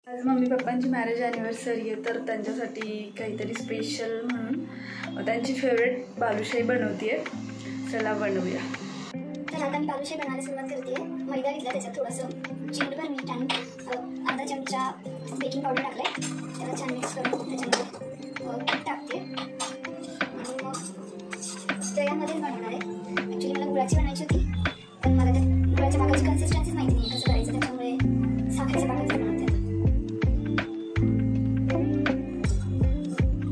आज मम्मी पप्पांची marriage anniversary आहे, तर त्यांच्यासाठी काहीतरी स्पेशल म्हणून त्यांची फेवरेट बालुशाही बनवते. चला बनवूया. तर आता मी बालुशाही बनवायला सुरुवात करते. मैदा घेतला, त्याच्यात थोडंसं चिमूटभर मीठ आणि अर्धा चमचा बेकिंग पावडर टाकलाय. त्याला छान मिक्स करून त्याच्यामध्ये टाकते आणि मग दह्यामध्येच बनवणार आहे. ॲक्च्युली मला गुळाची बनायची होती, पण मला त्या गुळाच्या पाकाची कन्सिस्टन्सीच माहिती नाही कसं करायचं, त्याच्यामुळे साखरेच्या पाकाचं बनवते.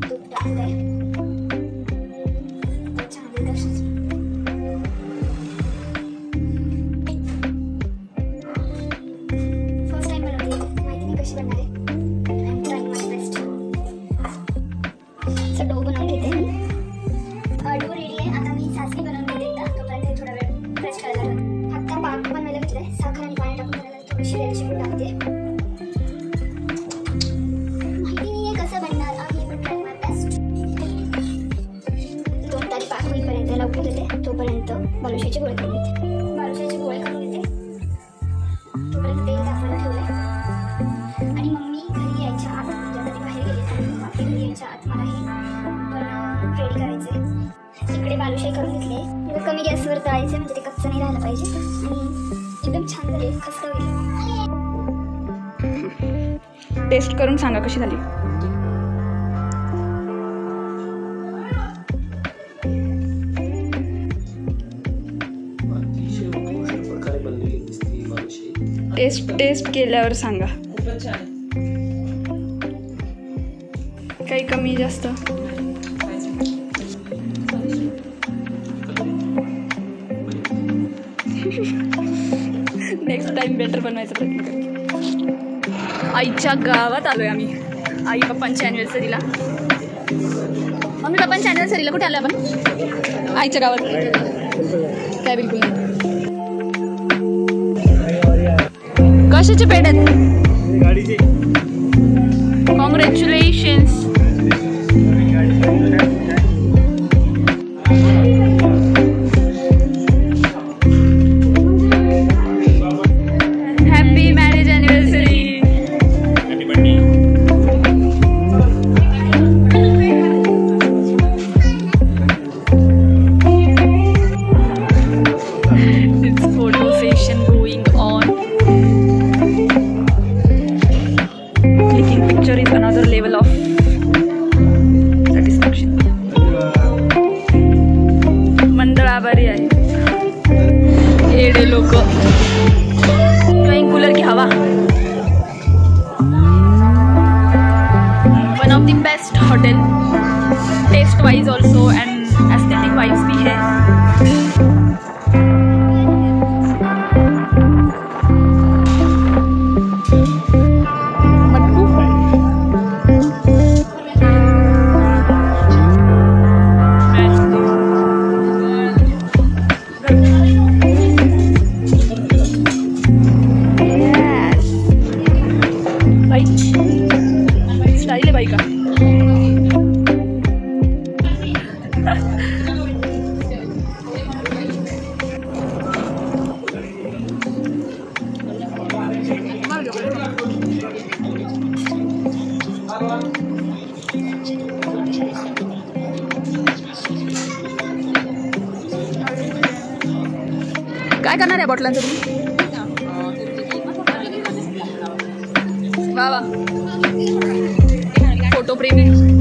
तूप टाकलंय. डो बनवून घेते. डो रेडी आहे. आता मी सासरी बनवून घेते एकदा, तोपर्यंत थोडा वेळ फ्रेश करायला लागेल. आता पाक बनवायला घेतलाय. साखर आणि पाणी टाकून त्याला थोडीशी वेलची पूड टाकते. माहिती नाही आहे कसं बनणार आहे, पण ट्राय माय बेस्ट. 2 तारी पाक होईपर्यंत याला उकळू देते. तोपर्यंत बालुशाहीचे गोळे करून घेते. बालुशाहीचे गोळे करून घेते. तोपर्यंत तेल तापवायला ठेवलंय. आणि मम्मी घरी यायच्या आत, म्हणजे आता ती बाहेर गेली आणि बाकी घरी यायच्या आत मला हे रेडी करायचे. इकडे बालुशाही करून घेतले. कमी गॅसवर तळायचे, म्हणजे ते कच्चं नाही राहायला पाहिजे. आणि एकदम छान झाले, खस्त होईल. टेस्ट करून सांगा कशी झाली. टेस्ट केल्यावर सांगा. काही कमी जास्त. नेक्स्ट टाइम बेटर बनवायचा प्रयत्न करते. आईच्या गावात आलोय आम्ही, आई पप्पांच्या ॲनिव्हर्सरीला. मम्मी पप्पांच्या ॲनिव्हर्सरीला कुठे आलो आपण? आईच्या गावात. काय बिलकुल नाही. कशाचे पेट आहेत? गाडीचे. Congratulations. Happy marriage anniversary. It's photo session going on. Clicking picture is another level of satisfaction. मंडळ आभारी आहे. येडे लोक. फ्लाइंग कूलर की हवा. One of the best hotel, taste wise also and aesthetic vibes भी है. स्टाइल है भाई का. काय करणार आहे बॉटलांचं तुम्ही? वा वा, फोटो प्रेमी.